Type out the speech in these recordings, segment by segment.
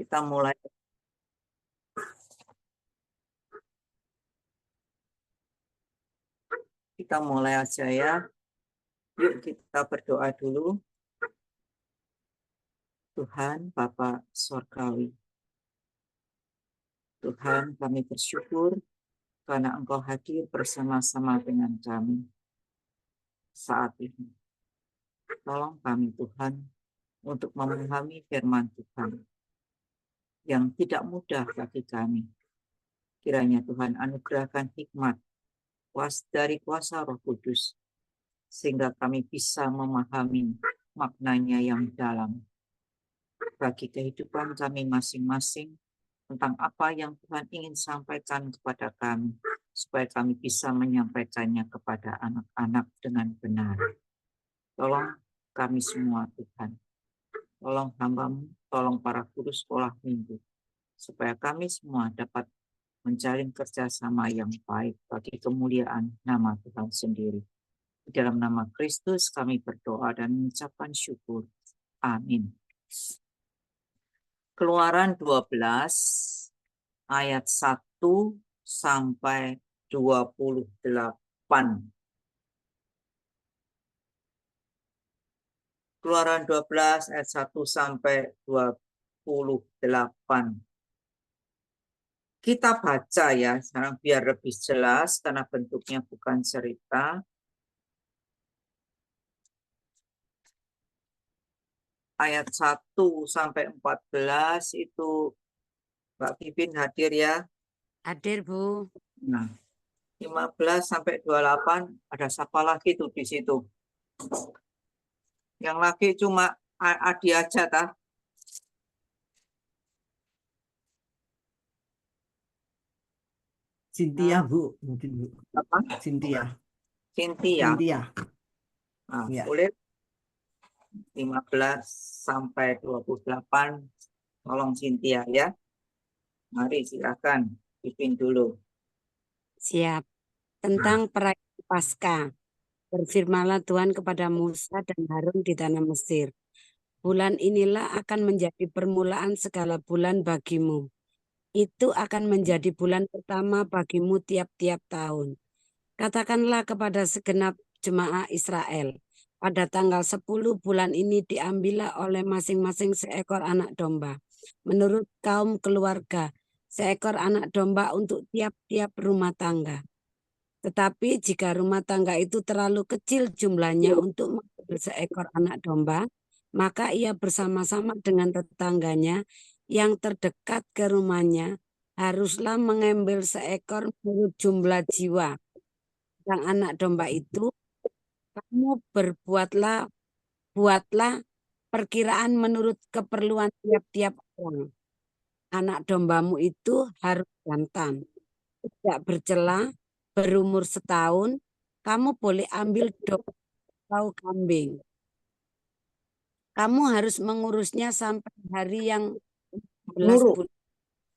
Kita mulai. Kita mulai aja ya. Yuk kita berdoa dulu. Tuhan Bapa Sorgawi. Tuhan, kami bersyukur karena Engkau hadir bersama-sama dengan kami saat ini. Tolong kami Tuhan untuk memahami firman Tuhan yang tidak mudah bagi kami. Kiranya Tuhan anugerahkan hikmat dari kuasa Roh Kudus sehingga kami bisa memahami maknanya yang dalam bagi kehidupan kami masing-masing, tentang apa yang Tuhan ingin sampaikan kepada kami, supaya kami bisa menyampaikannya kepada anak-anak dengan benar. Tolong kami semua Tuhan, tolong hamba-Mu, tolong para guru sekolah minggu, supaya kami semua dapat menjalin kerjasama yang baik bagi kemuliaan nama Tuhan sendiri. Di dalam nama Kristus kami berdoa dan mengucapkan syukur. Amin. Keluaran 12 ayat 1 sampai 28. Keluaran 12 ayat 1 sampai 28. Kita baca ya, sekarang biar lebih jelas karena bentuknya bukan cerita. Ayat 1 sampai 14 itu Mbak Pipin hadir ya? Hadir, Bu. Nah, 15 sampai 28 ada siapa lagi tuh di situ? Yang lagi cuma Adi aja tah? Cynthia, Bu, mungkin Bu. Apa? Cynthia. Nah, Ya. boleh 15 sampai 28. Tolong Cynthia ya. Mari silakan pimpin dulu. Siap. Tentang perayaan Paskah. Berfirmanlah Tuhan kepada Musa dan Harun di tanah Mesir. Bulan inilah akan menjadi permulaan segala bulan bagimu. Itu akan menjadi bulan pertama bagimu tiap-tiap tahun. Katakanlah kepada segenap jemaah Israel, pada tanggal 10 bulan ini diambillah oleh masing-masing seekor anak domba. Menurut kaum keluarga, seekor anak domba untuk tiap-tiap rumah tangga. Tetapi jika rumah tangga itu terlalu kecil jumlahnya untuk mengambil seekor anak domba, maka ia bersama-sama dengan tetangganya yang terdekat ke rumahnya haruslah mengambil seekor menurut jumlah jiwa. Yang anak domba itu, kamu buatlah perkiraan menurut keperluan tiap-tiap orang. Anak dombamu itu harus jantan, tidak bercela, berumur setahun. Kamu boleh ambil domba atau kambing. Kamu harus mengurusnya sampai hari yang 11 bulan.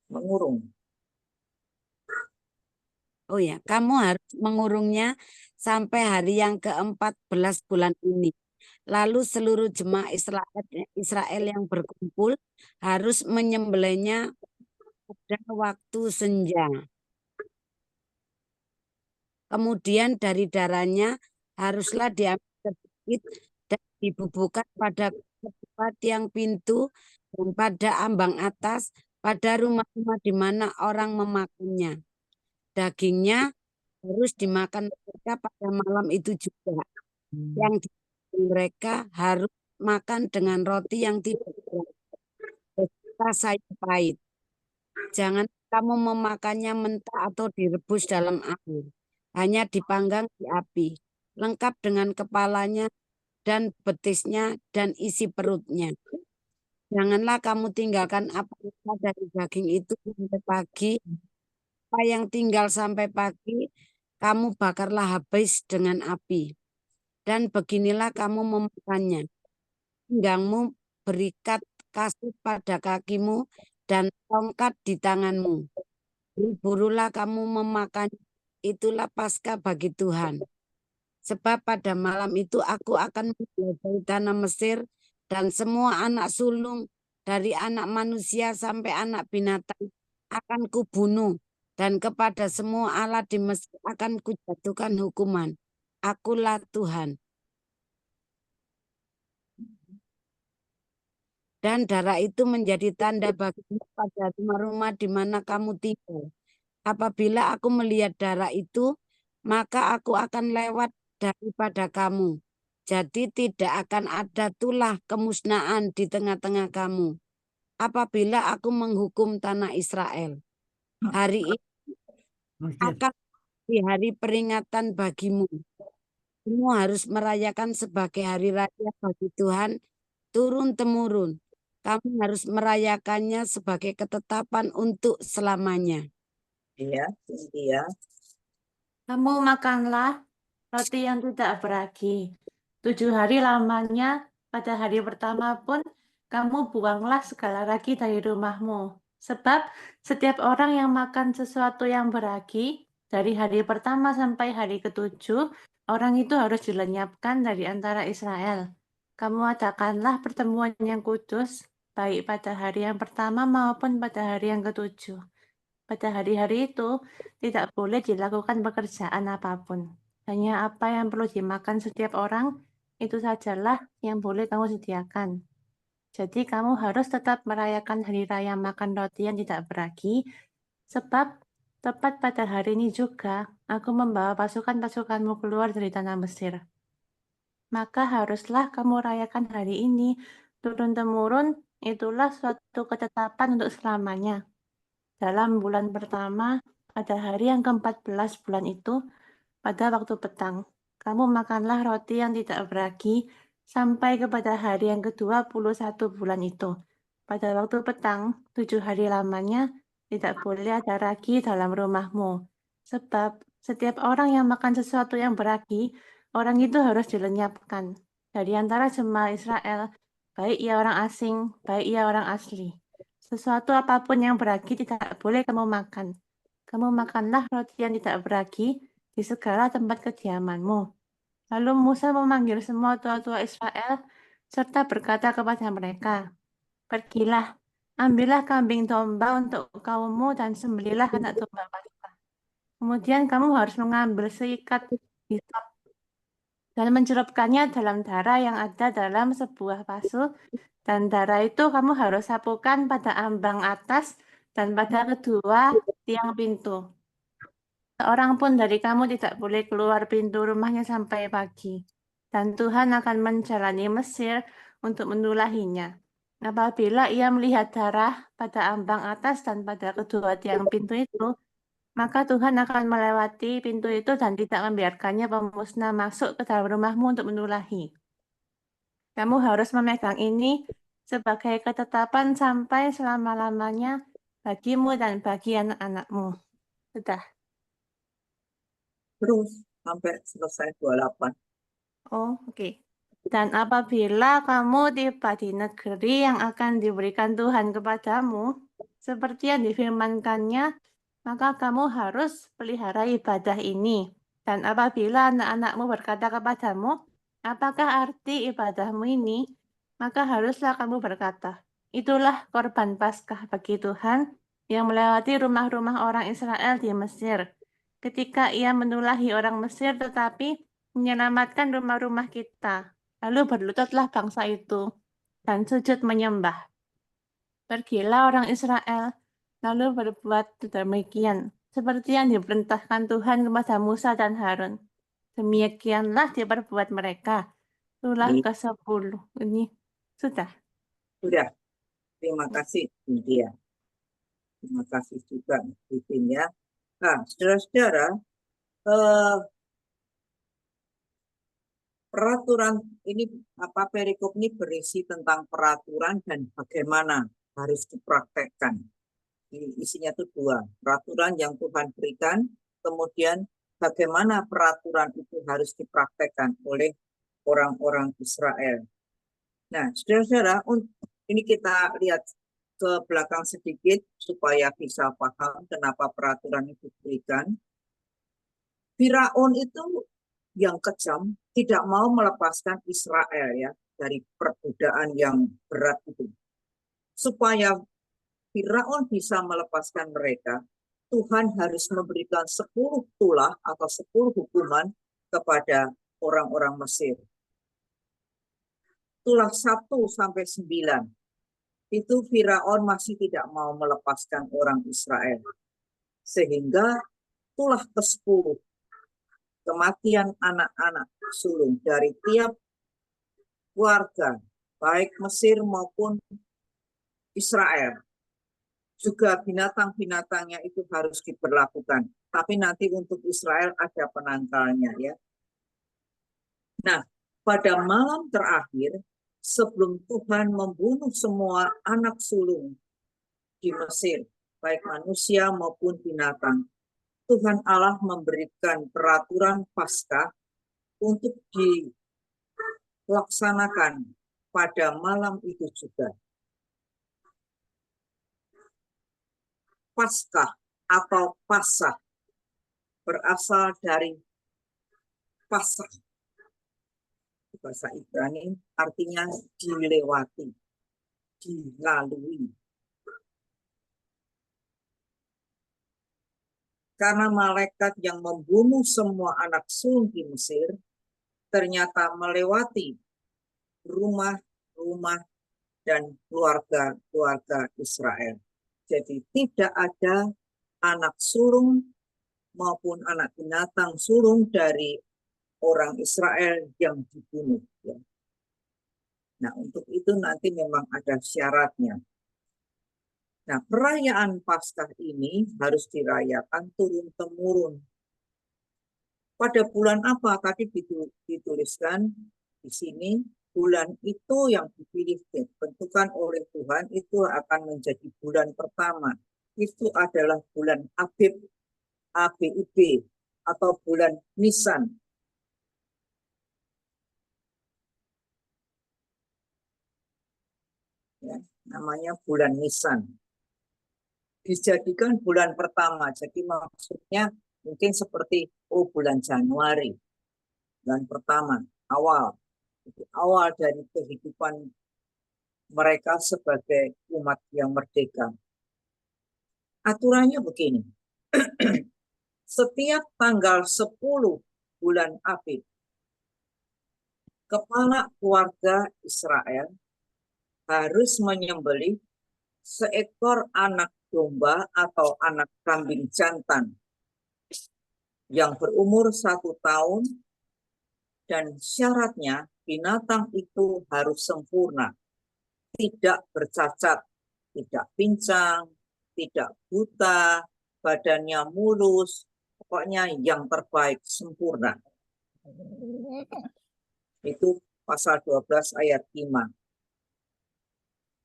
Mengurung. Oh ya, kamu harus mengurungnya sampai hari yang ke-14 bulan ini. Lalu seluruh jemaah Israel yang berkumpul harus menyembelihnya pada waktu senja. Kemudian dari darahnya haruslah diambil sedikit dan dibubuhkan pada tiang pintu dan pada ambang atas pada rumah-rumah di mana orang memakannya. Dagingnya harus dimakan mereka pada malam itu juga. Yang mereka harus makan dengan roti yang tidak beserta sayur pahit. Jangan kamu memakannya mentah atau direbus dalam air. Hanya dipanggang di api, lengkap dengan kepalanya dan betisnya dan isi perutnya. Janganlah kamu tinggalkan apa-apa dari daging itu sampai pagi. Apa yang tinggal sampai pagi, kamu bakarlah habis dengan api. Dan beginilah kamu memakannya. Pinggangmu berikat kasut pada kakimu dan tongkat di tanganmu. Buru-burulah kamu memakan, itulah Paskah bagi Tuhan. Sebab pada malam itu aku akan menjelajahi tanah Mesir dan semua anak sulung dari anak manusia sampai anak binatang akan kubunuh, dan kepada semua Allah di Mesir akan kujatuhkan hukuman. Akulah Tuhan. Dan darah itu menjadi tanda bagimu pada rumah-rumah di mana kamu tinggal. Apabila aku melihat darah itu, maka aku akan lewat daripada kamu. Jadi tidak akan ada tulah kemusnahan di tengah-tengah kamu. Apabila aku menghukum tanah Israel, hari ini akan di hari peringatan bagimu. Kamu harus merayakan sebagai hari raya bagi Tuhan turun-temurun. Kamu harus merayakannya sebagai ketetapan untuk selamanya. Iya, Cynthia. Kamu makanlah roti yang tidak beragi. 7 hari lamanya, pada hari pertama pun kamu buanglah segala ragi dari rumahmu. Sebab setiap orang yang makan sesuatu yang beragi, dari hari pertama sampai hari ke-7, orang itu harus dilenyapkan dari antara Israel. Kamu adakanlah pertemuan yang kudus, baik pada hari yang pertama maupun pada hari yang ke-7. Pada hari-hari itu, tidak boleh dilakukan pekerjaan apapun. Hanya apa yang perlu dimakan setiap orang, itu sajalah yang boleh kamu sediakan. Jadi kamu harus tetap merayakan hari raya makan roti yang tidak beragi, sebab tepat pada hari ini juga aku membawa pasukan-pasukanmu keluar dari tanah Mesir. Maka haruslah kamu rayakan hari ini turun-temurun, itulah suatu ketetapan untuk selamanya. Dalam bulan pertama, pada hari yang ke-14 bulan itu, pada waktu petang, kamu makanlah roti yang tidak beragi sampai kepada hari yang ke-21 bulan itu. Pada waktu petang, 7 hari lamanya, tidak boleh ada ragi dalam rumahmu. Sebab setiap orang yang makan sesuatu yang beragi, orang itu harus dilenyapkan dari antara jemaah Israel, baik ia orang asing, baik ia orang asli. Sesuatu apapun yang beragi tidak boleh kamu makan. Kamu makanlah roti yang tidak beragi di segala tempat kediamanmu. Lalu Musa memanggil semua tua-tua Israel serta berkata kepada mereka, "Pergilah, ambillah kambing domba untuk kaummu dan sembelihlah anak domba Paskah. Kemudian kamu harus mengambil seikat hisap dan mencelupkannya dalam darah yang ada dalam sebuah pasu, dan darah itu kamu harus sapukan pada ambang atas dan pada kedua tiang pintu. Seorang pun dari kamu tidak boleh keluar pintu rumahnya sampai pagi. Dan Tuhan akan menjalani Mesir untuk menulahinya. Apabila ia melihat darah pada ambang atas dan pada kedua tiang pintu itu, maka Tuhan akan melewati pintu itu dan tidak membiarkannya pemusnah masuk ke dalam rumahmu untuk menulahi. Kamu harus memegang ini sebagai ketetapan sampai selama-lamanya bagimu dan bagi anak-anakmu. Sudah. Terus sampai selesai 28. Oh, oke. Dan apabila kamu tiba di negeri yang akan diberikan Tuhan kepadamu, seperti yang difirmankannya, maka kamu harus pelihara ibadah ini. Dan apabila anak-anakmu berkata kepadamu, apakah arti ibadahmu ini? Maka haruslah kamu berkata, itulah korban Paskah bagi Tuhan yang melewati rumah-rumah orang Israel di Mesir. Ketika ia menulahi orang Mesir tetapi menyelamatkan rumah-rumah kita. Lalu berlututlah bangsa itu dan sujud menyembah. Pergilah orang Israel, lalu berbuat demikian, seperti yang diperintahkan Tuhan kepada Musa dan Harun. Demikianlah diperbuat mereka. Itulah ke-10. Ini sudah. Sudah. Terima kasih, Cynthia. Terima kasih juga, Vivin ya. Nah, saudara-saudara, peraturan ini perikop ini berisi tentang peraturan dan bagaimana harus dipraktekkan. Isinya itu 2, peraturan yang Tuhan berikan, kemudian bagaimana peraturan itu harus dipraktekkan oleh orang-orang Israel. Nah, saudara-saudara, ini kita lihat ke belakang sedikit supaya bisa paham kenapa peraturan itu diberikan. Firaun itu yang kejam tidak mau melepaskan Israel ya dari perbudakan yang berat itu. supaya Firaun bisa melepaskan mereka, Tuhan harus memberikan 10 tulah atau 10 hukuman kepada orang-orang Mesir. Tulah 1 sampai 9. Itu Firaun masih tidak mau melepaskan orang Israel. Sehingga tulah ke-10, kematian anak-anak sulung dari tiap keluarga, baik Mesir maupun Israel. Juga binatang-binatangnya itu harus diberlakukan. Tapi nanti untuk Israel ada penangkalnya ya. Nah, pada malam terakhir, sebelum Tuhan membunuh semua anak sulung di Mesir, baik manusia maupun binatang, Tuhan Allah memberikan peraturan Paskah untuk dilaksanakan pada malam itu juga. Paskah atau Pasah berasal dari Pasah. Bahasa Ibrani artinya dilewati, dilalui. Karena malaikat yang membunuh semua anak sulung di Mesir ternyata melewati rumah-rumah dan keluarga-keluarga Israel. Jadi tidak ada anak sulung maupun anak binatang sulung dari orang Israel yang dibunuh. Nah, untuk itu nanti memang ada syaratnya. Nah, perayaan Paskah ini harus dirayakan turun-temurun. Pada bulan apa tadi dituliskan di sini? Bulan itu yang dipilih, ditentukan oleh Tuhan, itu akan menjadi bulan pertama. Itu adalah bulan Abib, ABIB, atau bulan Nisan. Ya, namanya bulan Nisan. Dijadikan bulan pertama, jadi maksudnya mungkin seperti bulan Januari, bulan pertama, awal dari kehidupan mereka sebagai umat yang merdeka. Aturannya begini, setiap tanggal 10 bulan Abib, kepala keluarga Israel harus menyembelih seekor anak domba atau anak kambing jantan yang berumur 1 tahun, dan syaratnya binatang itu harus sempurna, tidak bercacat, tidak pincang, tidak buta, badannya mulus, pokoknya yang terbaik, sempurna. Itu pasal 12 ayat 5.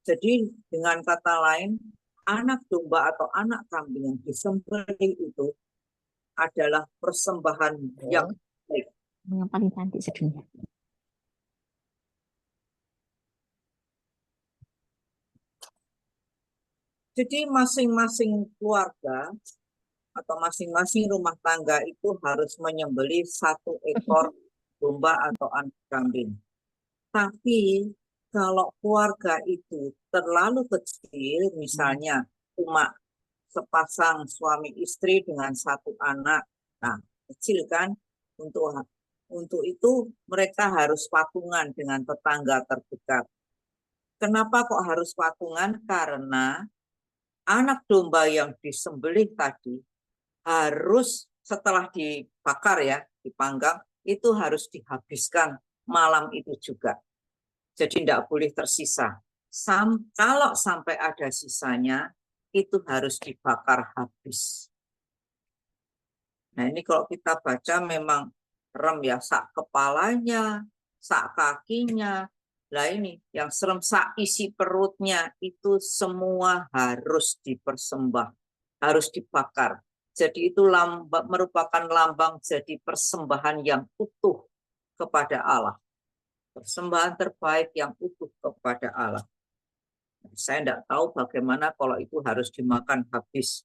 Jadi dengan kata lain, anak domba atau anak kambing yang disembelih itu adalah persembahan yang baik. Yang paling cantik sedunia. Jadi masing-masing keluarga atau masing-masing rumah tangga itu harus menyembelih 1 ekor domba atau anak kambing. Tapi kalau keluarga itu terlalu kecil, misalnya cuma sepasang suami istri dengan 1 anak, nah kecil kan, untuk itu mereka harus patungan dengan tetangga terdekat. Kenapa kok harus patungan? Karena anak domba yang disembelih tadi harus setelah dibakar ya, dipanggang, itu harus dihabiskan malam itu juga. Jadi tidak boleh tersisa. Kalau sampai ada sisanya, itu harus dibakar habis. Nah ini kalau kita baca memang serem ya, sak kepalanya, sak kakinya. Lah ini yang serem, sak isi perutnya itu semua harus dipersembah, harus dibakar. Jadi itu merupakan lambang jadi persembahan yang utuh kepada Allah. Persembahan terbaik yang utuh kepada Allah. Saya tidak tahu bagaimana kalau itu harus dimakan habis.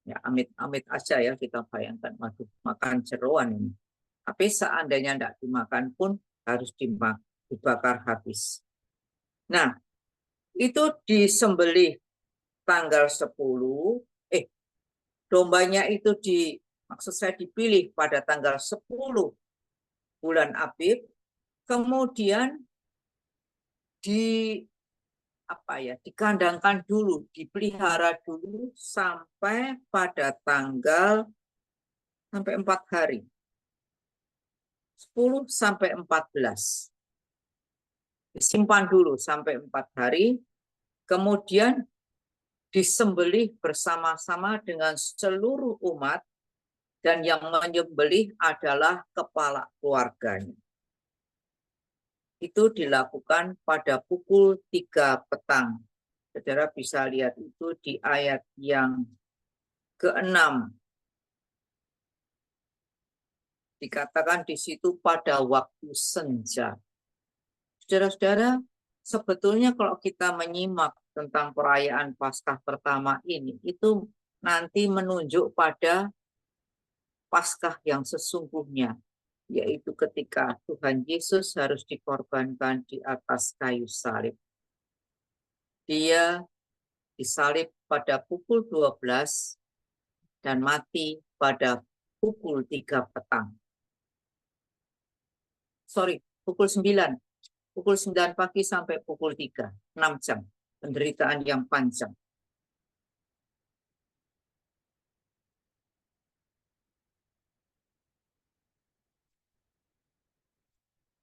Ya amit-amit aja ya kita bayangkan, waduh, makan jeroan ini. Tapi seandainya tidak dimakan pun harus dibakar habis. Nah, itu disembelih tanggal 10, dombanya itu maksud saya dipilih pada tanggal 10 bulan Abib, kemudian dikandangkan dulu, dipelihara dulu sampai pada tanggal sampai 4 hari. 10 sampai 14. Disimpan dulu sampai 4 hari, kemudian disembelih bersama-sama dengan seluruh umat, dan yang menyembelih adalah kepala keluarganya. Itu dilakukan pada pukul 3 petang. Saudara bisa lihat itu di ayat yang ke-6. Dikatakan di situ pada waktu senja. Saudara-saudara, sebetulnya kalau kita menyimak tentang perayaan Paskah pertama ini, itu nanti menunjuk pada Paskah yang sesungguhnya, yaitu ketika Tuhan Yesus harus dikorbankan di atas kayu salib. Dia disalib pada pukul 12 dan mati pada pukul 3 petang. Pukul 9. Pukul 9 pagi sampai pukul 3, 6 jam. Penderitaan yang panjang.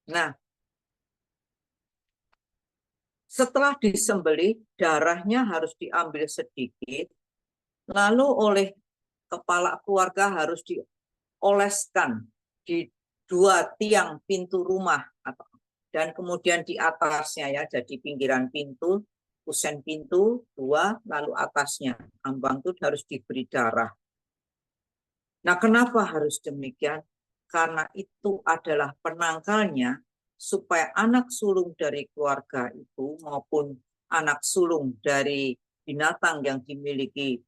Nah, setelah disembelih, darahnya harus diambil sedikit, lalu oleh kepala keluarga harus dioleskan di 2 tiang pintu rumah, dan kemudian di atasnya, ya, jadi pinggiran pintu, kusen pintu 2, lalu atasnya ambang itu harus diberi darah. Nah, kenapa harus demikian? Karena itu adalah penangkalnya supaya anak sulung dari keluarga itu maupun anak sulung dari binatang yang dimiliki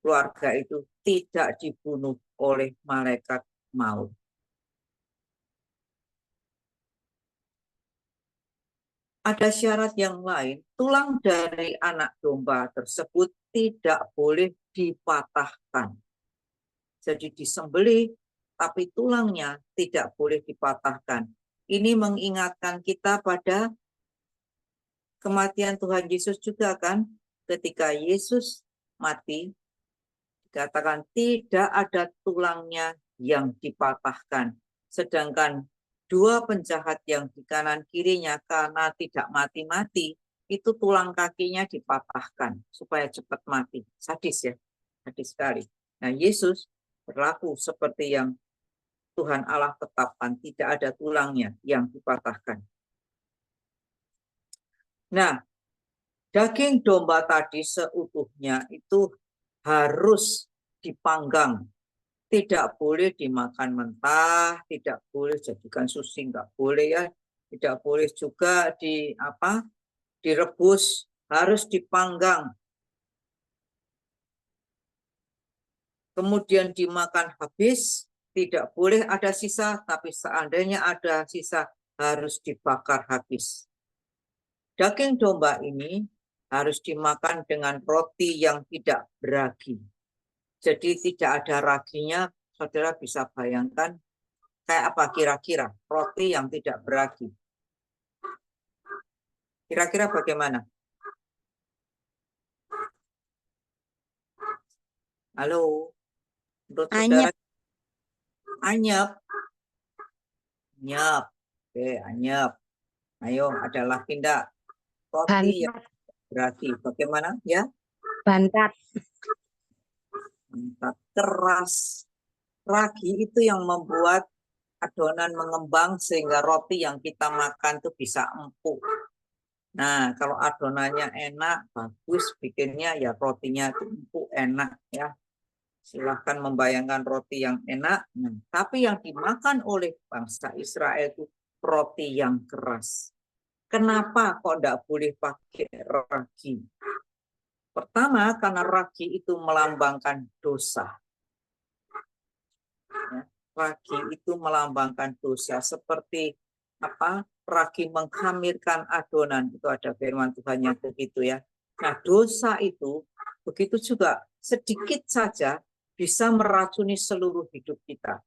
keluarga itu tidak dibunuh oleh malaikat maut. Ada syarat yang lain, tulang dari anak domba tersebut tidak boleh dipatahkan. Jadi disembelih, tapi tulangnya tidak boleh dipatahkan. Ini mengingatkan kita pada kematian Tuhan Yesus juga, kan? Ketika Yesus mati, dikatakan tidak ada tulangnya yang dipatahkan. Sedangkan 2 penjahat yang di kanan kirinya karena tidak mati-mati, itu tulang kakinya dipatahkan supaya cepat mati. Sadis, ya, sadis sekali. Nah, Yesus berlaku seperti yang Tuhan Allah tetapkan, tidak ada tulangnya yang dipatahkan. Nah, daging domba tadi seutuhnya itu harus dipanggang. Tidak boleh dimakan mentah, tidak boleh jadikan sushi, nggak boleh, ya. Tidak boleh juga direbus, harus dipanggang. Kemudian dimakan habis, tidak boleh ada sisa, tapi seandainya ada sisa harus dibakar habis. Daging domba ini harus dimakan dengan roti yang tidak beragi. Jadi tidak ada raginya, saudara bisa bayangkan kayak apa kira-kira roti yang tidak beragi. Kira-kira bagaimana? Halo? Menurut saudara? Anyep. Anyep. Oke, anyep. Ayo, ada lagi enggak? Roti yang beragi. Bagaimana, ya? Bantat. Bantat keras. Ragi itu yang membuat adonan mengembang sehingga roti yang kita makan itu bisa empuk. Nah, kalau adonannya enak, bagus bikinnya, ya rotinya itu empuk, enak, ya. Silahkan membayangkan roti yang enak. Nah, tapi yang dimakan oleh bangsa Israel itu roti yang keras. Kenapa kok tidak boleh pakai ragi? Pertama, karena ragi itu melambangkan dosa. Ya, ragi itu melambangkan dosa, seperti ragi mengkhamirkan adonan, itu ada firman Tuhan yang begitu ya. Nah, dosa itu begitu juga sedikit saja bisa meracuni seluruh hidup kita.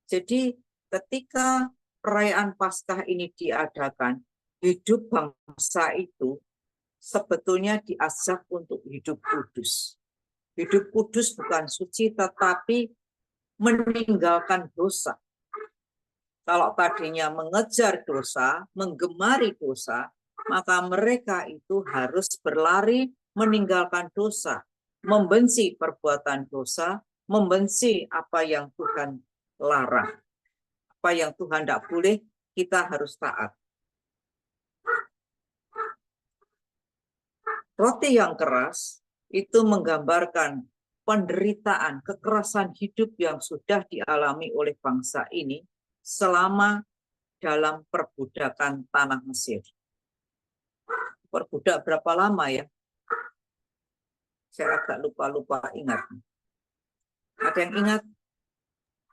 Jadi ketika perayaan Paskah ini diadakan, hidup bangsa itu sebetulnya diajak untuk hidup kudus. Hidup kudus bukan suci, tetapi meninggalkan dosa. Kalau tadinya mengejar dosa, menggemari dosa, maka mereka itu harus berlari meninggalkan dosa, membenci perbuatan dosa, membenci apa yang Tuhan larang. Apa yang Tuhan tidak boleh, kita harus taat. Roti yang keras itu menggambarkan penderitaan, kekerasan hidup yang sudah dialami oleh bangsa ini selama dalam perbudakan tanah Mesir. Perbudak berapa lama ya? Saya agak lupa ingat. Ada yang ingat?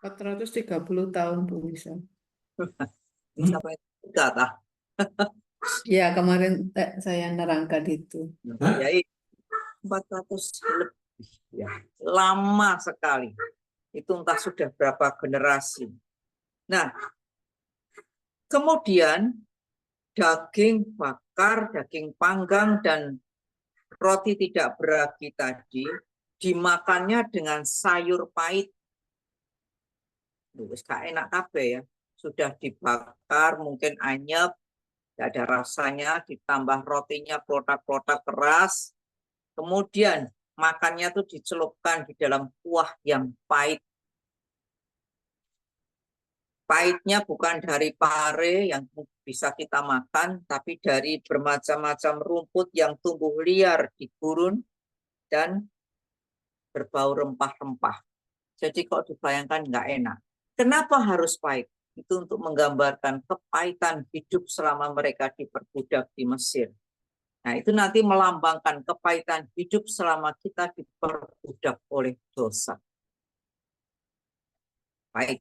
430 tahun Bu Lisa. Sampai 3 tah. Ya, kemarin saya nerangkan itu. Ya, 400 lebih. Ya, lama sekali. Itu entah sudah berapa generasi. Nah, kemudian daging bakar, daging panggang, dan roti tidak beragi tadi dimakannya dengan sayur pahit. Gak enak kabeh ya. Sudah dibakar, mungkin anyep, tidak ada rasanya, ditambah rotinya plotak-plotak keras. Kemudian makannya tuh dicelupkan di dalam kuah yang pahit. Pahitnya bukan dari pare yang bisa kita makan, tapi dari bermacam-macam rumput yang tumbuh liar di gurun dan berbau rempah-rempah. Jadi kok dibayangkan nggak enak. Kenapa harus pahit? Itu untuk menggambarkan kepahitan hidup selama mereka diperbudak di Mesir. Nah, itu nanti melambangkan kepahitan hidup selama kita diperbudak oleh dosa. Baik.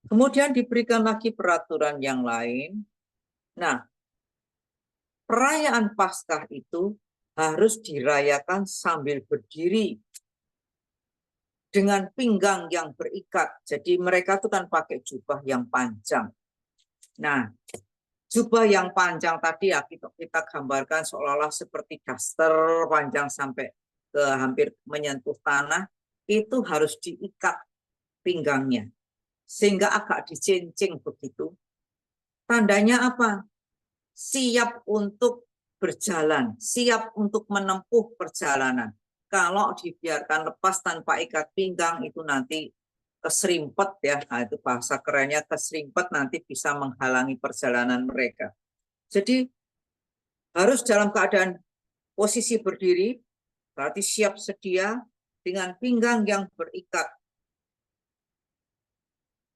Kemudian diberikan lagi peraturan yang lain. Nah, perayaan Paskah itu harus dirayakan sambil berdiri dengan pinggang yang berikat. Jadi mereka itu kan pakai jubah yang panjang. Nah, jubah yang panjang tadi ya kita gambarkan seolah-olah seperti daster panjang sampai ke hampir menyentuh tanah, itu harus diikat pinggangnya sehingga agak dicincing begitu. Tandanya apa? Siap untuk berjalan, siap untuk menempuh perjalanan. Kalau dibiarkan lepas tanpa ikat pinggang itu nanti keserimpet ya. Nah, itu bahasa kerennya keserimpet, nanti bisa menghalangi perjalanan mereka. Jadi harus dalam keadaan posisi berdiri, berarti siap sedia dengan pinggang yang berikat.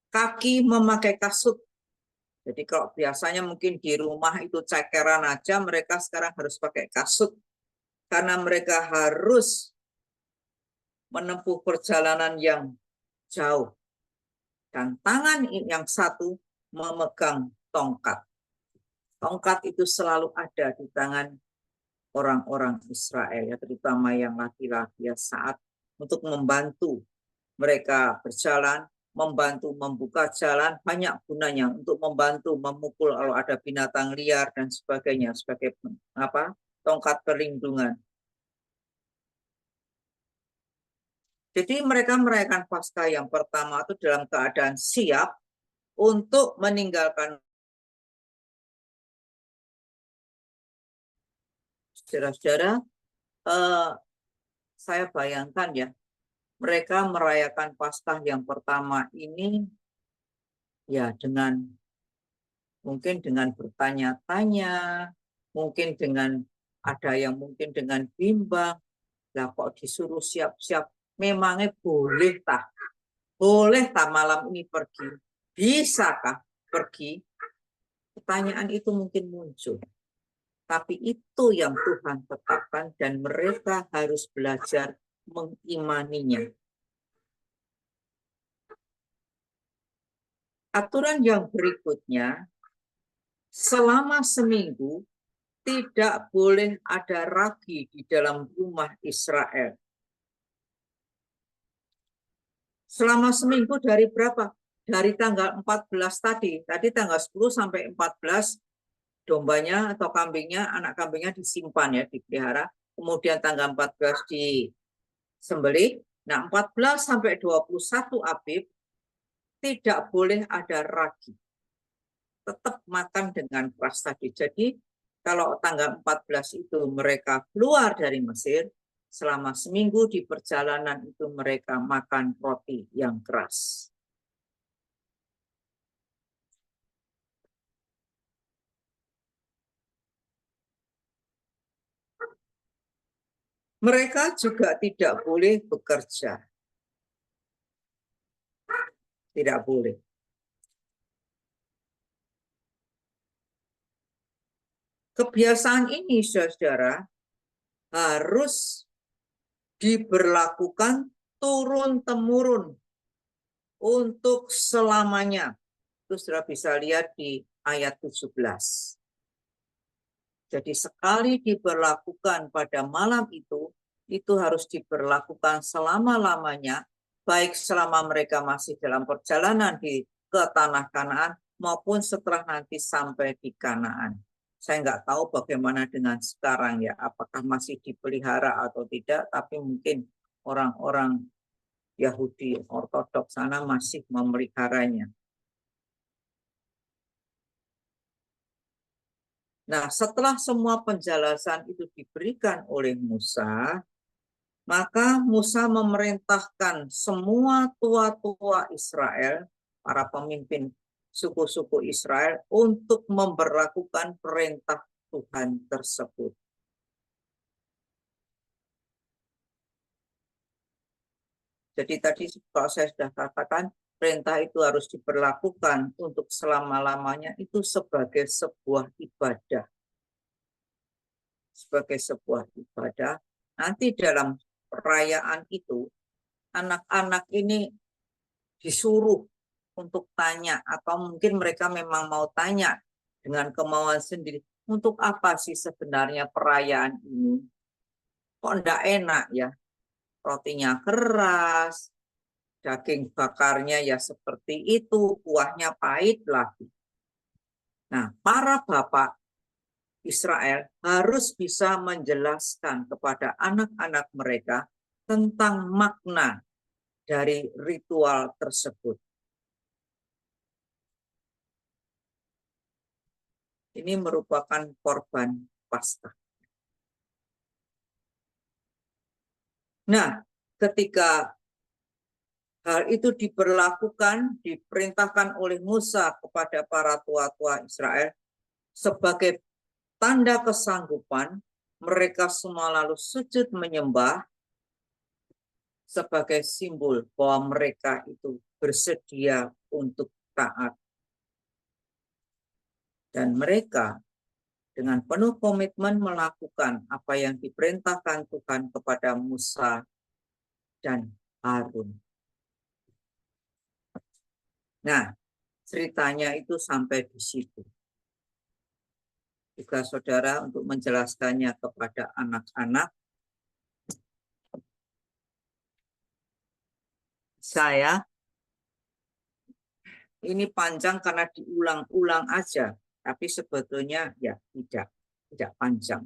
Kaki memakai kasut. Jadi kalau biasanya mungkin di rumah itu cekeran aja, mereka sekarang harus pakai kasut. Karena mereka harus menempuh perjalanan yang jauh. Dan tangan yang satu memegang tongkat. Tongkat itu selalu ada di tangan orang-orang Israel, ya, terutama yang laki-laki, ya, saat untuk membantu mereka berjalan, membantu membuka jalan, banyak gunanya untuk membantu memukul kalau ada binatang liar dan sebagainya sebagai tongkat perlindungan. Jadi mereka merayakan Paskah yang pertama itu dalam keadaan siap untuk meninggalkan. Saudara-saudara, saya bayangkan ya, mereka merayakan Paskah yang pertama ini ya mungkin dengan bertanya-tanya, mungkin dengan ada yang mungkin dengan bimbang, lah kok disuruh siap-siap, memangnya boleh tah malam ini pergi, bisakah pergi? Pertanyaan itu mungkin muncul, tapi itu yang Tuhan tetapkan dan mereka harus belajar mengimaninya. aturan yang berikutnya, selama seminggu tidak boleh ada ragi di dalam rumah Israel. Selama seminggu dari berapa? Dari tanggal 14 tadi. Tadi tanggal 10 sampai 14 dombanya atau kambingnya, anak kambingnya disimpan ya, dipelihara. Kemudian tanggal 14 disembelih. Nah, 14 sampai 21 Abib tidak boleh ada ragi. Tetap makan dengan keras tadi. Jadi kalau tanggal 14 itu mereka keluar dari Mesir, selama seminggu di perjalanan itu mereka makan roti yang keras. Mereka juga tidak boleh bekerja. Tidak boleh. Kebiasaan ini, saudara, harus diberlakukan turun-temurun untuk selamanya. Itu sudah bisa lihat di ayat 17. Jadi sekali diberlakukan pada malam itu harus diberlakukan selama-lamanya, baik selama mereka masih dalam perjalanan ke tanah Kanaan maupun setelah nanti sampai di Kanaan. Saya nggak tahu bagaimana dengan sekarang ya, apakah masih dipelihara atau tidak, tapi mungkin orang-orang Yahudi Ortodoks sana masih memeliharanya. Nah, setelah semua penjelasan itu diberikan oleh Musa, maka Musa memerintahkan semua tua-tua Israel, para pemimpin suku-suku Israel, untuk memberlakukan perintah Tuhan tersebut. Jadi tadi kalau saya sudah katakan, perintah itu harus diberlakukan untuk selama-lamanya itu sebagai sebuah ibadah. Sebagai sebuah ibadah. Nanti dalam perayaan itu, anak-anak ini disuruh untuk tanya, atau mungkin mereka memang mau tanya dengan kemauan sendiri, untuk apa sih sebenarnya perayaan ini? Kok enggak enak ya? Rotinya keras, daging bakarnya ya seperti itu, kuahnya pahit lagi. Nah, para bapak Israel harus bisa menjelaskan kepada anak-anak mereka tentang makna dari ritual tersebut. Ini merupakan korban Paskah. Nah, ketika hal itu diberlakukan, diperintahkan oleh Musa kepada para tua-tua Israel sebagai tanda kesanggupan, mereka semua lalu sujud menyembah sebagai simbol bahwa mereka itu bersedia untuk taat. Dan mereka dengan penuh komitmen melakukan apa yang diperintahkan Tuhan kepada Musa dan Harun. Nah, ceritanya itu sampai di situ. Juga saudara untuk menjelaskannya kepada anak-anak, saya ini panjang karena diulang-ulang aja, tapi sebetulnya ya tidak panjang.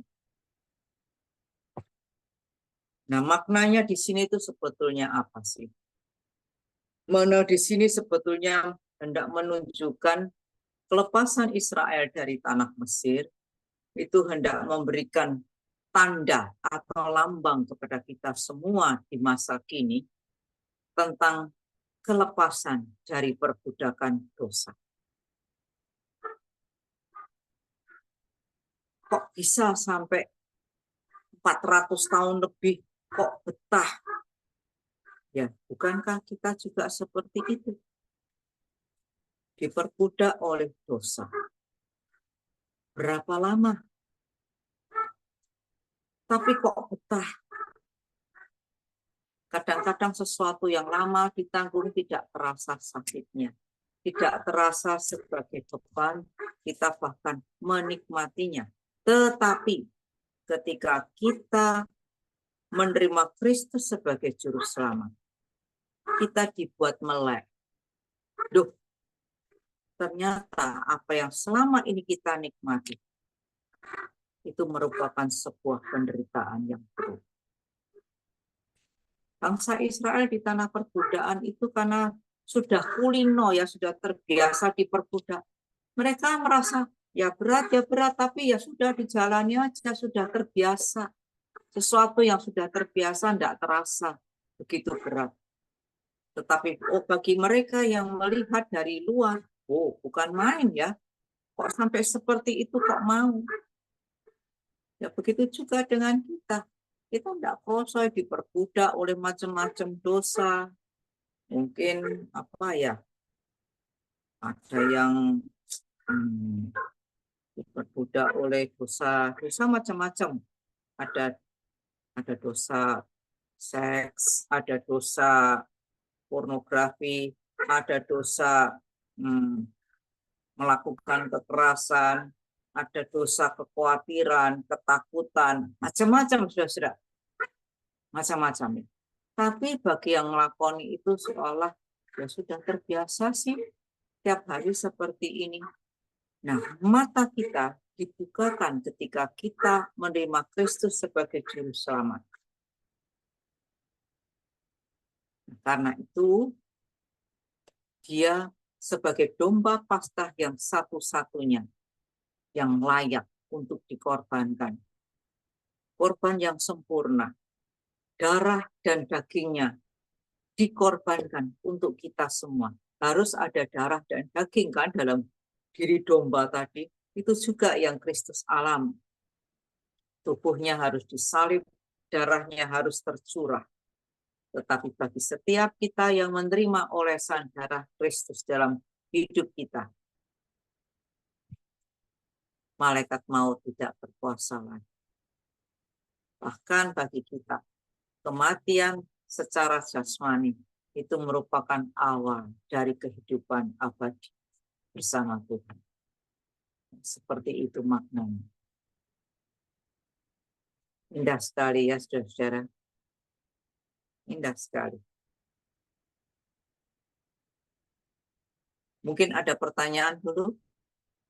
Nah, maknanya di sini itu sebetulnya apa sih? Mana di sini sebetulnya hendak menunjukkan kelepasan Israel dari tanah Mesir itu hendak memberikan tanda atau lambang kepada kita semua di masa kini tentang kelepasan dari perbudakan dosa. Kok bisa sampai 400 tahun lebih kok betah? Ya, bukankah kita juga seperti itu? Diperbudak oleh dosa. Berapa lama? Tapi kok betah? Kadang-kadang sesuatu yang lama ditanggung tidak terasa sakitnya. tidak terasa sebagai beban, kita bahkan menikmatinya. Tetapi ketika kita menerima Kristus sebagai juru selamat, kita dibuat melek. Duh, ternyata apa yang selama ini kita nikmati itu merupakan sebuah penderitaan yang berat. Bangsa Israel di tanah perbudakan itu karena sudah kulino ya, sudah terbiasa diperbudak. Mereka merasa ya berat, tapi ya sudah dijalani aja, sudah terbiasa. Sesuatu yang sudah terbiasa tidak terasa begitu berat. Tetapi bagi mereka yang melihat dari luar, oh bukan main ya, kok sampai seperti itu kok mau. Ya begitu juga dengan kita. Kita tidak kosong diperbudak oleh macam-macam dosa. Mungkin apa ya, ada yang diperbudak oleh dosa macam-macam. Ada dosa seks, ada dosa pornografi, ada dosa melakukan kekerasan, ada dosa kekhawatiran, ketakutan, macam-macam sudah macam-macam. Tapi bagi yang melakoni itu seolah ya sudah terbiasa sih tiap hari seperti ini. Nah, mata kita dibukakan ketika kita menerima Kristus sebagai juru selamat. Karena itu, dia sebagai domba Paskah yang satu-satunya yang layak untuk dikorbankan. Korban yang sempurna, darah dan dagingnya dikorbankan untuk kita semua. Harus ada darah dan daging kan dalam diri domba tadi. Itu juga yang Kristus alami. Tubuhnya harus disalib, darahnya harus tercurah. Tetapi bagi setiap kita yang menerima olesan darah Kristus dalam hidup kita, malaikat maut tidak berkuasa lagi. Bahkan bagi kita, kematian secara jasmani itu merupakan awal dari kehidupan abadi bersama Tuhan. Seperti itu maknanya. Indah sekali ya saudara-saudara. Indah sekali. Mungkin ada pertanyaan dulu?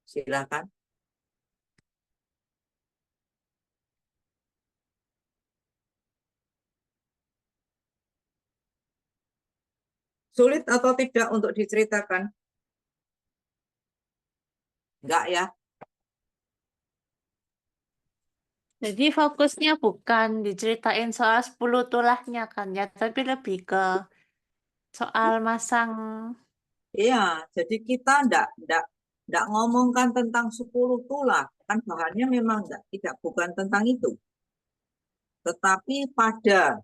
Silakan. Sulit atau tidak untuk diceritakan? Enggak ya? Jadi fokusnya bukan diceritain soal 10 tulahnya kan ya, tapi lebih ke soal masang. Iya, jadi kita enggak ngomongkan tentang 10 tulah. Kan bahannya memang bukan tentang itu. Tetapi pada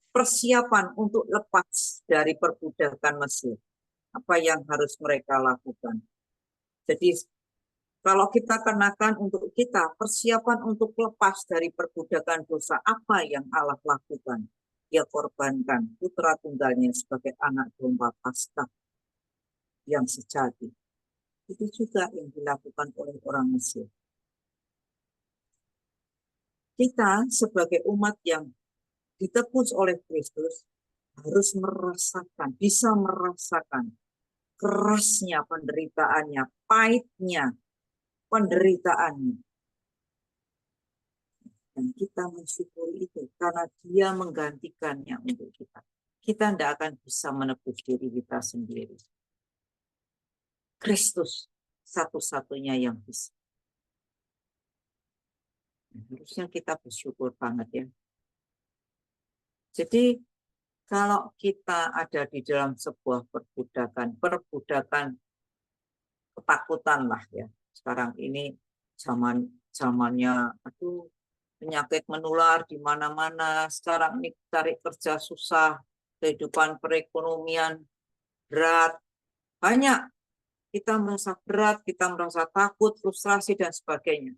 persiapan untuk lepas dari perbudakan Mesir. Apa yang harus mereka lakukan. Jadi kalau kita kenakan untuk kita, persiapan untuk lepas dari perbudakan dosa, apa yang Allah lakukan? Dia korbankan putra tunggalnya sebagai anak domba Paskah yang sejati. Itu juga yang dilakukan oleh orang Mesir. Kita sebagai umat yang ditebus oleh Kristus harus bisa merasakan kerasnya penderitaannya, pahitnya penderitaannya. Dan kita mensyukuri itu karena dia menggantikannya untuk kita. Kita tidak akan bisa menebus diri kita sendiri. Kristus satu-satunya yang bisa. Harusnya kita bersyukur banget ya. Jadi kalau kita ada di dalam sebuah perbudakan ketakutan lah ya. Sekarang ini zamannya penyakit menular di mana-mana. Sekarang ini cari kerja susah, kehidupan perekonomian berat. Banyak kita merasa berat, kita merasa takut, frustrasi dan sebagainya.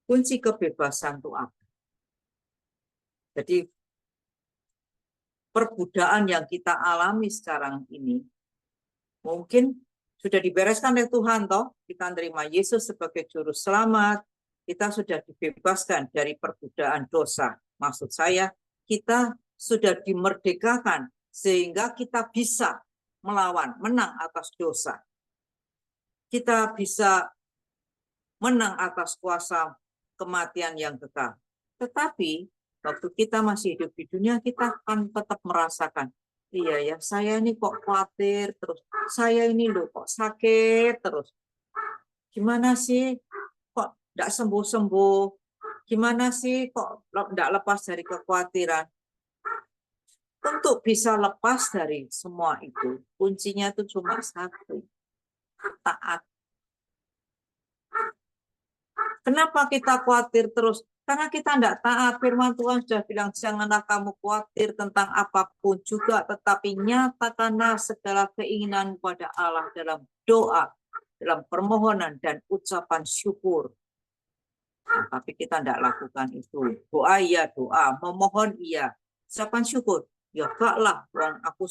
Kunci kebebasan itu apa? Jadi perbudakan yang kita alami sekarang ini, mungkin sudah dibereskan oleh Tuhan, toh kita terima Yesus sebagai juru selamat, kita sudah dibebaskan dari perbudakan dosa. Maksud saya, kita sudah dimerdekakan sehingga kita bisa melawan, menang atas dosa. Kita bisa menang atas kuasa kematian yang kekal. Tetapi waktu kita masih hidup di dunia, kita akan tetap merasakan, iya ya, saya ini kok khawatir terus, saya ini loh kok sakit terus. Gimana sih kok tidak sembuh-sembuh? Gimana sih kok tidak lepas dari kekhawatiran? Untuk bisa lepas dari semua itu, kuncinya itu cuma satu, taat. Kenapa kita khawatir terus? Karena kita tidak taat. Firman Tuhan sudah bilang, janganlah kamu khawatir tentang apapun juga, tetapi nyatakanlah segala keinginan kepada Allah dalam doa, dalam permohonan dan ucapan syukur. Nah, tapi kita tidak lakukan itu. Doa iya doa, memohon iya, ucapan syukur. Ya enggak lah, aku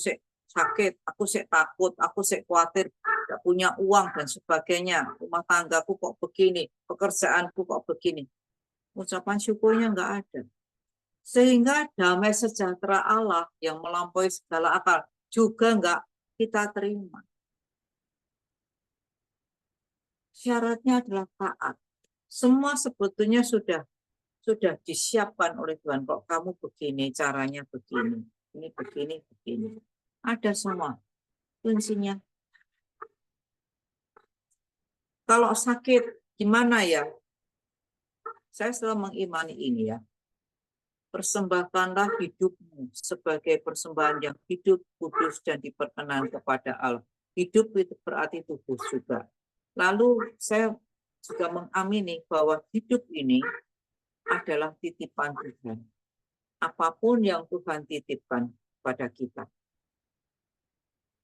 sakit, aku takut, aku khawatir, tidak punya uang dan sebagainya. Rumah tanggaku kok begini, pekerjaanku kok begini. Ucapan syukurnya enggak ada. Sehingga damai sejahtera Allah yang melampaui segala akal juga enggak kita terima. Syaratnya adalah taat. Semua sebetulnya sudah disiapkan oleh Tuhan. Kok kamu begini, caranya begini, ini begini, begini. Ada semua kuncinya. Kalau sakit, gimana ya? Saya selalu mengimani ini ya. Persembahkanlah hidupmu sebagai persembahan yang hidup, kudus, dan diperkenan kepada Allah. Hidup itu berarti tubuh juga. Lalu saya juga mengamini bahwa hidup ini adalah titipan Tuhan. Apapun yang Tuhan titipkan pada kita.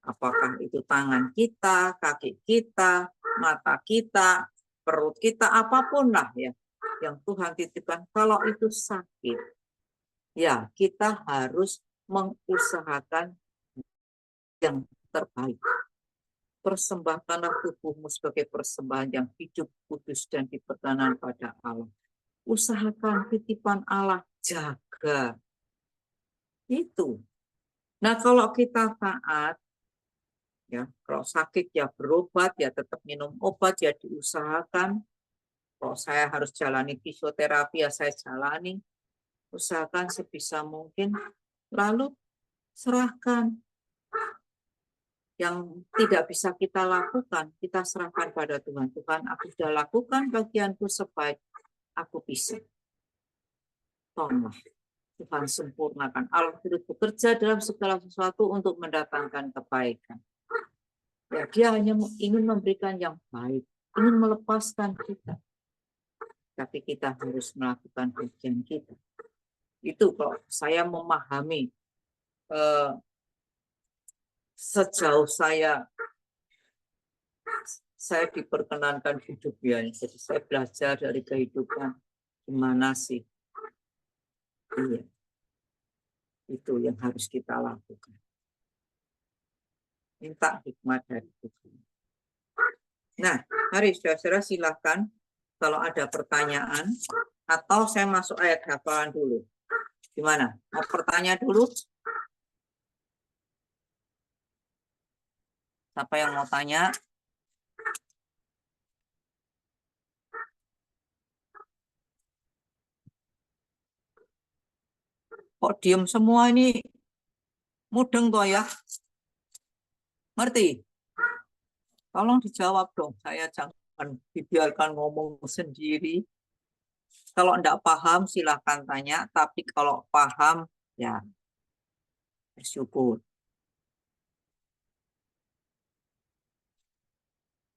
Apakah itu tangan kita, kaki kita, mata kita, perut kita, apapun lah ya yang Tuhan titipkan. Kalau itu sakit, ya kita harus mengusahakan yang terbaik. Persembahkanlah tubuhmu sebagai persembahan yang hidup, kudus, dan diperkenan pada Allah. Usahakan titipan Allah, jaga. Itu. Nah, kalau kita taat, ya, kalau sakit ya berobat, ya tetap minum obat, ya diusahakan. Kalau saya harus jalani fisioterapi, ya saya jalani. Usahakan sebisa mungkin. Lalu serahkan. Yang tidak bisa kita lakukan, kita serahkan pada Tuhan. Tuhan, aku sudah lakukan bagianku sebaik aku bisa. Tolonglah. Tuhan sempurnakan. Allah turut bekerja dalam segala sesuatu untuk mendatangkan kebaikan. Ya, dia hanya ingin memberikan yang baik, ingin melepaskan kita. Tapi kita harus melakukan bagian kita. Itu kalau saya memahami sejauh saya diperkenankan hidup ya. Jadi saya belajar dari kehidupan gimana sih. Iya. Itu yang harus kita lakukan. Minta hikmat dari Tuhan. Nah, mari saudara silakan kalau ada pertanyaan atau saya masuk ayat hafalan dulu. Gimana? Mau bertanya dulu? Siapa yang mau tanya? Kok diem semua ini? Mudeng toh ya? Ngerti? Tolong dijawab dong. Saya jangan dibiarkan ngomong sendiri. Kalau enggak paham silahkan tanya. Tapi kalau paham ya bersyukur.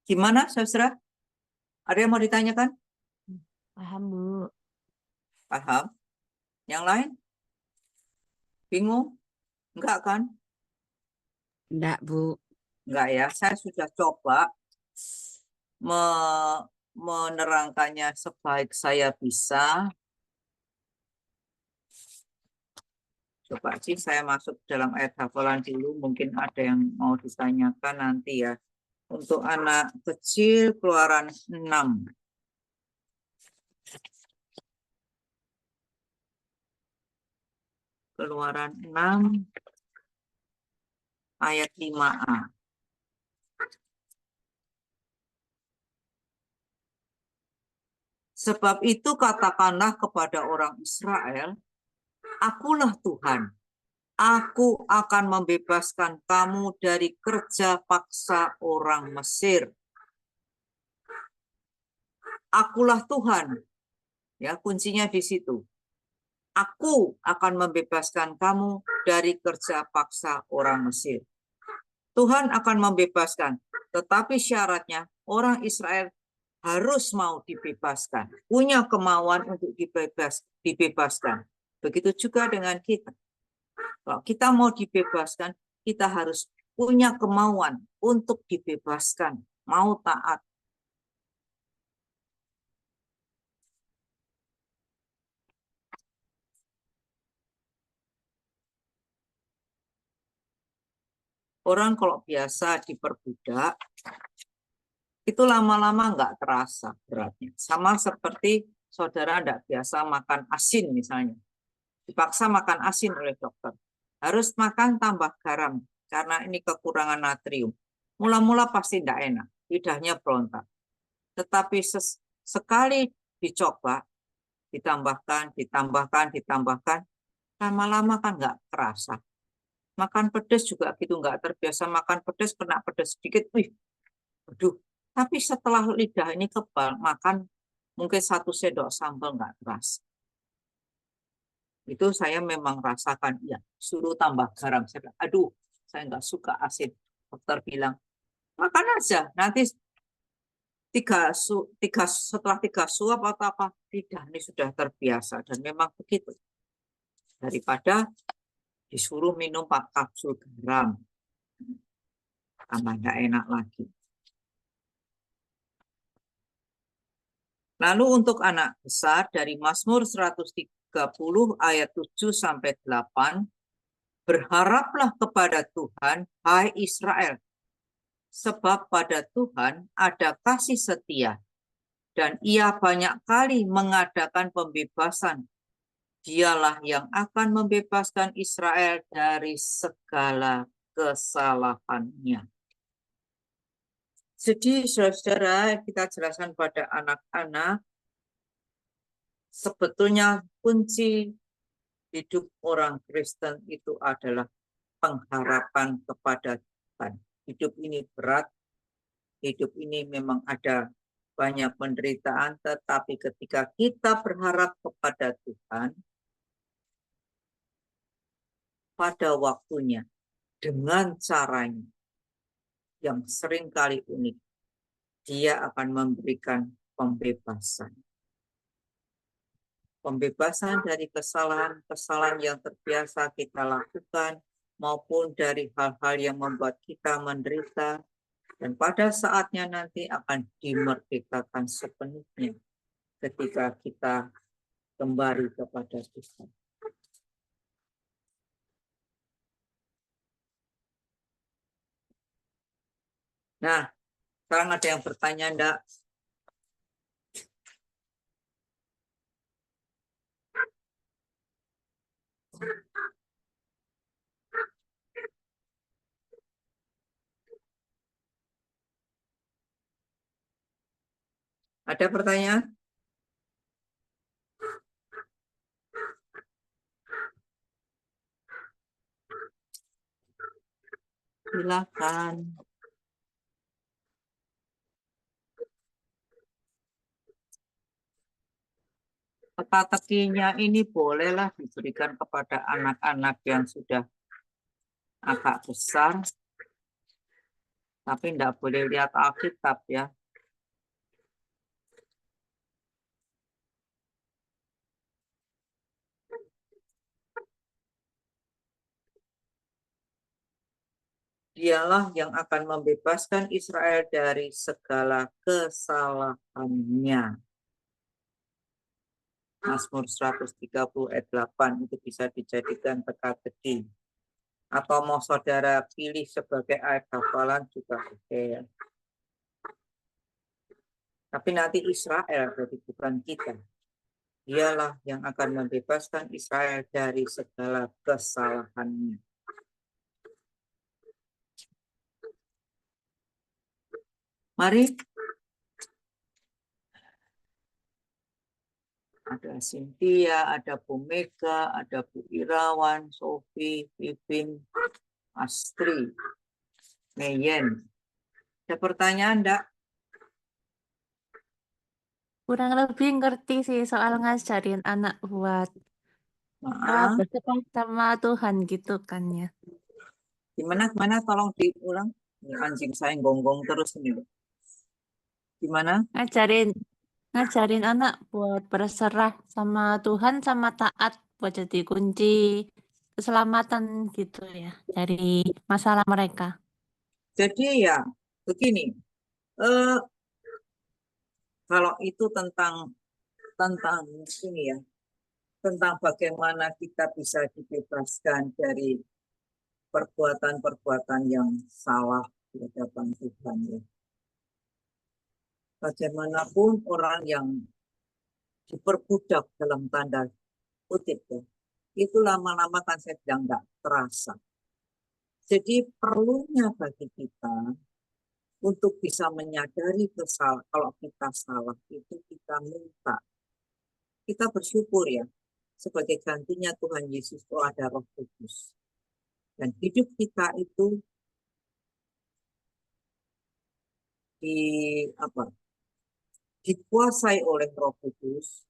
Gimana saudara? Ada yang mau ditanyakan? Paham, Bu. Paham? Yang lain? Bingung? Enggak kan? Enggak, Bu. Enggak ya, saya sudah coba menerangkannya sebaik saya bisa. Coba sih saya masuk dalam ayat hafalan dulu, mungkin ada yang mau ditanyakan nanti ya. Untuk anak kecil Keluaran 6. Keluaran 6 ayat 5a. Sebab itu katakanlah kepada orang Israel, akulah Tuhan. Aku akan membebaskan kamu dari kerja paksa orang Mesir. Akulah Tuhan. Ya, kuncinya di situ. Aku akan membebaskan kamu dari kerja paksa orang Mesir. Tuhan akan membebaskan, tetapi syaratnya orang Israel harus mau dibebaskan, punya kemauan untuk dibebaskan. Begitu juga dengan kita. Kalau kita mau dibebaskan, kita harus punya kemauan untuk dibebaskan, mau taat. Orang kalau biasa diperbudak, itu lama-lama nggak terasa beratnya. Sama seperti saudara tidak biasa makan asin misalnya. Dipaksa makan asin oleh dokter. Harus makan tambah garam, karena ini kekurangan natrium. Mula-mula pasti tidak enak, lidahnya berontak. Tetapi sekali dicoba, ditambahkan, lama-lama kan nggak terasa. Makan pedas juga gitu, nggak terbiasa makan pedas, kena pedas sedikit, wih, aduh. Tapi setelah lidah ini kebal, makan mungkin 1 sendok sambal nggak terasa. Itu saya memang rasakan, ya, suruh tambah garam. Saya bilang, aduh, saya nggak suka asin. Dokter bilang, makan aja, nanti setelah 3 suap atau apa, lidah ini sudah terbiasa. Dan memang begitu. Daripada disuruh minum 4 kapsul garam, tambah nggak enak lagi. Lalu untuk anak besar dari Mazmur 130 ayat 7 sampai 8, berharaplah kepada Tuhan, hai Israel, sebab pada Tuhan ada kasih setia, dan Ia banyak kali mengadakan pembebasan. Dialah yang akan membebaskan Israel dari segala kesalahannya. Jadi saudara, kita jelaskan pada anak-anak, sebetulnya kunci hidup orang Kristen itu adalah pengharapan kepada Tuhan. Hidup ini berat, hidup ini memang ada banyak penderitaan, tetapi ketika kita berharap kepada Tuhan, pada waktunya, dengan caranya, yang seringkali unik, Dia akan memberikan pembebasan. Pembebasan dari kesalahan-kesalahan yang terbiasa kita lakukan, maupun dari hal-hal yang membuat kita menderita, dan pada saatnya nanti akan dimerdekakan sepenuhnya ketika kita kembali kepada Tuhan. Nah, sekarang ada yang bertanya enggak? Ada pertanyaan? Silakan. Teka-tekinya ini bolehlah diberikan kepada anak-anak yang sudah agak besar, tapi tidak boleh lihat Alkitab ya. Dialah yang akan membebaskan Israel dari segala kesalahannya. Mazmur 130 ayat 8 itu bisa dijadikan teka-teki. Atau mau saudara pilih sebagai ayat hafalan juga oke ya. Tapi nanti Israel, jadi bukan kita. Dialah yang akan membebaskan Israel dari segala kesalahannya. Mari. Ada Cynthia, ada Bu Mega, ada Bu Irawan, Sofi, Pipin, Astri, Meyen. Ada pertanyaan enggak? Kurang lebih ngerti sih soal ngajarin anak buat Maaf. berdekat sama Tuhan gitu kan ya. Gimana? Tolong diulang. Ini anjing saya gonggong terus ini. Gimana? Ngajarin anak buat berserah sama Tuhan sama taat buat jadi kunci keselamatan gitu ya dari masalah mereka. Jadi ya begini. Kalau itu tentang ini ya, tentang bagaimana kita bisa dibebaskan dari perbuatan-perbuatan yang salah di hadapan Tuhan ya. Bagaimanapun orang yang diperbudak dalam tanda kutip ya, itu lama-lama kan saya bilang nggak terasa. Jadi perlunya bagi kita untuk bisa menyadari kesalahan, kalau kita salah itu kita minta. Kita bersyukur ya, sebagai gantinya Tuhan Yesus itu ada Roh Kudus. Dan hidup kita itu dikuasai oleh Roh Kudus.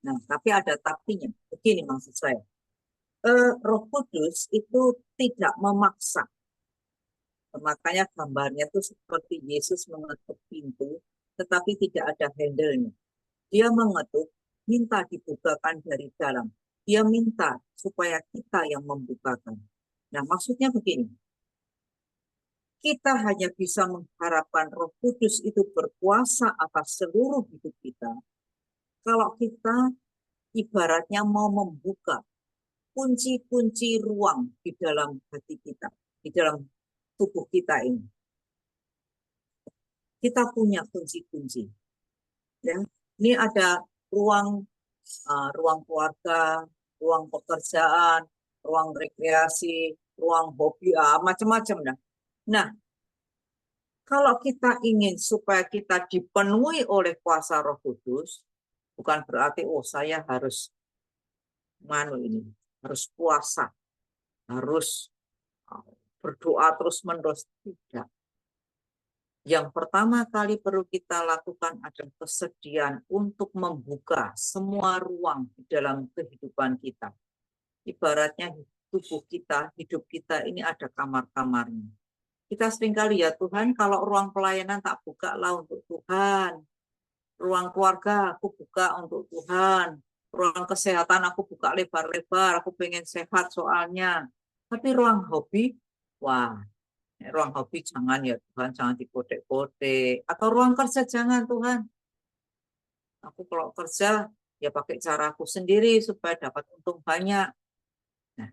Nah, tapi ada tapinya. Begini maksud saya. Roh Kudus itu tidak memaksa. Makanya gambarnya itu seperti Yesus mengetuk pintu, tetapi tidak ada handle-nya. Dia mengetuk, minta dibukakan dari dalam. Dia minta supaya kita yang membukakan. Nah, maksudnya begini. Kita hanya bisa mengharapkan Roh Kudus itu berkuasa atas seluruh hidup kita kalau kita ibaratnya mau membuka kunci-kunci ruang di dalam hati kita, di dalam tubuh kita ini. Kita punya kunci-kunci. Ya. Ini ada ruang keluarga, ruang pekerjaan, ruang rekreasi, ruang hobi, macam-macam. Nah, kalau kita ingin supaya kita dipenuhi oleh kuasa Roh Kudus, bukan berarti saya harus harus puasa, harus berdoa terus-menerus, tidak. Yang pertama kali perlu kita lakukan adalah kesediaan untuk membuka semua ruang di dalam kehidupan kita. Ibaratnya tubuh kita, hidup kita ini ada kamar-kamarnya. Kita seringkali ya Tuhan, kalau ruang pelayanan tak buka lah untuk Tuhan. Ruang keluarga aku buka untuk Tuhan. Ruang kesehatan aku buka lebar-lebar, aku pengen sehat soalnya. Tapi ruang hobi, ruang hobi jangan ya Tuhan, jangan dikode-kode. Atau ruang kerja jangan Tuhan. Aku kalau kerja ya pakai caraku sendiri supaya dapat untung banyak. Nah,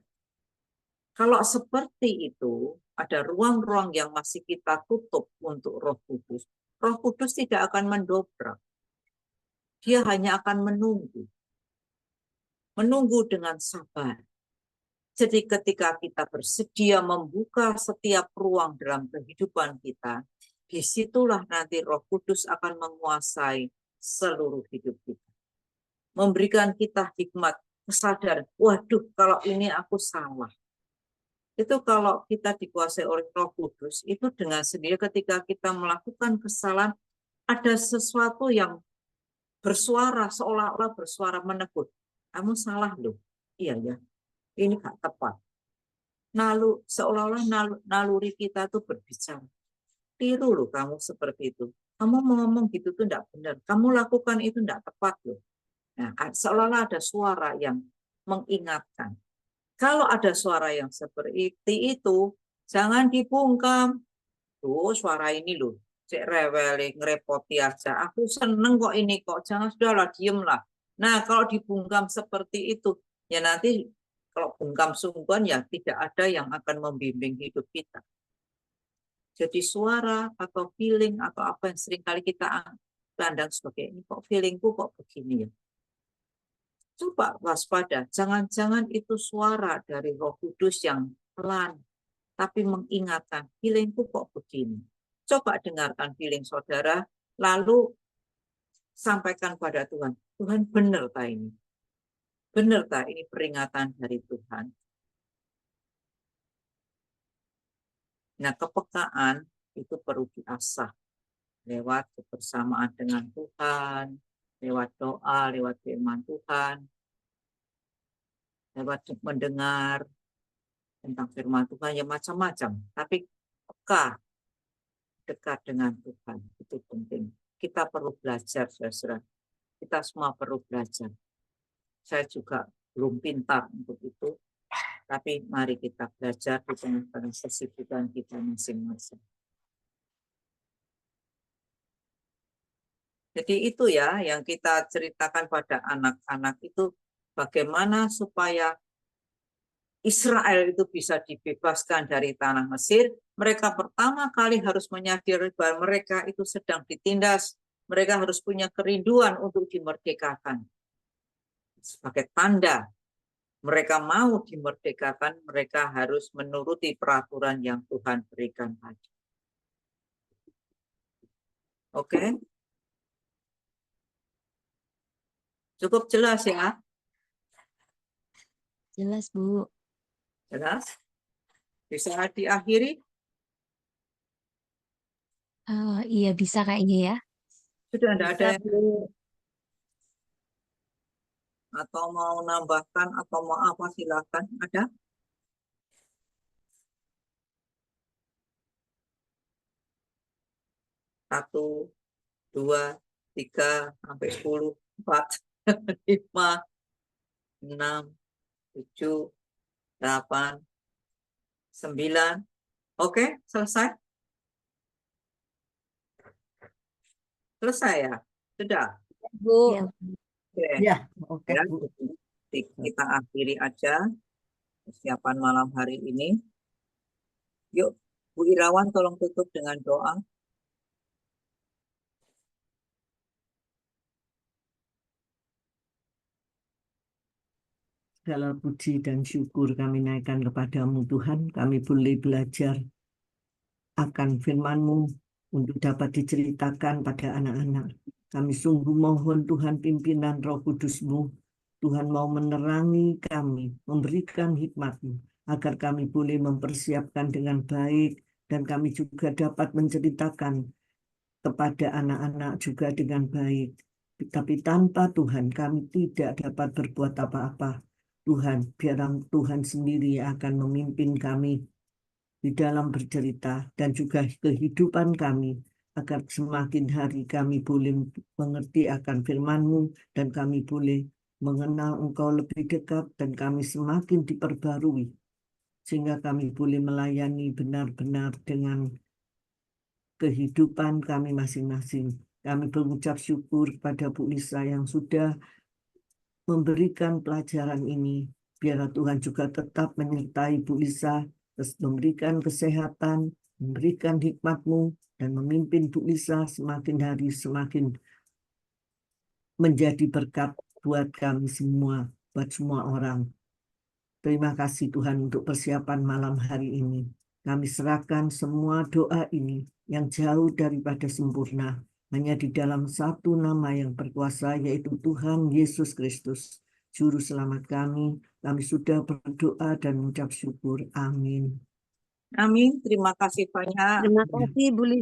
kalau seperti itu, ada ruang-ruang yang masih kita tutup untuk Roh Kudus. Roh Kudus tidak akan mendobrak. Dia hanya akan menunggu dengan sabar. Jadi ketika kita bersedia membuka setiap ruang dalam kehidupan kita, disitulah nanti Roh Kudus akan menguasai seluruh hidup kita. Memberikan kita hikmat, kesadaran, waduh kalau ini aku salah. Itu kalau kita dikuasai oleh Roh Kudus, itu dengan sendiri ketika kita melakukan kesalahan, ada sesuatu yang bersuara, seolah-olah bersuara menegur. Kamu salah loh. Iya ya, ini gak tepat. Seolah-olah naluri kita tuh berbicara. Tiru loh kamu seperti itu. Kamu mau ngomong gitu tuh enggak benar. Kamu lakukan itu enggak tepat loh. Nah, seolah-olah ada suara yang mengingatkan. Kalau ada suara yang seperti itu, jangan dibungkam. Tuh suara ini loh. cek reweli, ngerepoti aja. Aku seneng kok ini kok, jangan sudahlah, diem lah. Nah, kalau dibungkam seperti itu, ya nanti kalau bungkam sungguhan ya tidak ada yang akan membimbing hidup kita. Jadi suara atau feeling atau apa yang seringkali kita pandang sebagai ini kok feelingku kok begini ya. Coba waspada, jangan-jangan itu suara dari Roh Kudus yang pelan, tapi mengingatkan feelingku kok begini. Coba dengarkan feeling saudara, lalu sampaikan pada Tuhan. Tuhan benar tak ini? Benar tak ini peringatan dari Tuhan? Nah, kepekaan itu perlu diasah lewat kebersamaan dengan Tuhan, lewat doa, lewat firman Tuhan, lewat mendengar tentang firman Tuhan, ya macam-macam. Tapi peka, dekat dengan Tuhan, itu penting. Kita perlu belajar, saudara. Kita semua perlu belajar. Saya juga belum pintar untuk itu, tapi mari kita belajar di tengah-tengah kesibukan kita masing-masing. Jadi itu ya yang kita ceritakan pada anak-anak itu, bagaimana supaya Israel itu bisa dibebaskan dari tanah Mesir. Mereka pertama kali harus menyadari bahwa mereka itu sedang ditindas. Mereka harus punya kerinduan untuk dimerdekakan. Sebagai tanda mereka mau dimerdekakan, mereka harus menuruti peraturan yang Tuhan berikan tadi. Oke? Cukup jelas ya? Jelas, Bu. Jelas? Bisa diakhiri? Iya bisa kayaknya ya. Sudah tidak ada Bisa, Bu. atau mau nambahkan atau mau apa, silakan. Ada? Satu, 2, 3, sampai 10, 4, 5, 6, 7, 8, 9. Oke, selesai? Selesai ya? Sudah? Bu. Iya. Oke. Ya, oke, Ya, Bu. kita akhiri aja persiapan malam hari ini. Yuk, Bu Irawan tolong tutup dengan doa. Segala puji dan syukur kami naikkan kepadamu Tuhan. Kami boleh belajar akan firman-Mu untuk dapat diceritakan pada anak-anak. Kami sungguh mohon Tuhan pimpinan Roh Kudus-Mu. Tuhan mau menerangi kami, memberikan hikmat-Mu, agar kami boleh mempersiapkan dengan baik, dan kami juga dapat menceritakan kepada anak-anak juga dengan baik. Tapi tanpa Tuhan kami tidak dapat berbuat apa-apa. Tuhan, biar Tuhan sendiri akan memimpin kami di dalam bercerita dan juga kehidupan kami, agar semakin hari kami boleh mengerti akan firman-Mu dan kami boleh mengenal Engkau lebih dekat dan kami semakin diperbarui sehingga kami boleh melayani benar-benar dengan kehidupan kami masing-masing. Kami mengucap syukur kepada Bu Lisa yang sudah memberikan pelajaran ini. Biar Tuhan juga tetap menyertai Bu Lisa, memberikan kesehatan, memberikan hikmat-Mu, dan memimpin Bu Lisa semakin hari semakin menjadi berkat buat kami semua, buat semua orang. Terima kasih Tuhan untuk persiapan malam hari ini. Kami serahkan semua doa ini yang jauh daripada sempurna, hanya di dalam satu nama yang berkuasa, yaitu Tuhan Yesus Kristus, Juru Selamat kami. Kami sudah berdoa dan mengucap syukur. Amin. Amin. Terima kasih banyak. Terima kasih, Bu Lisa.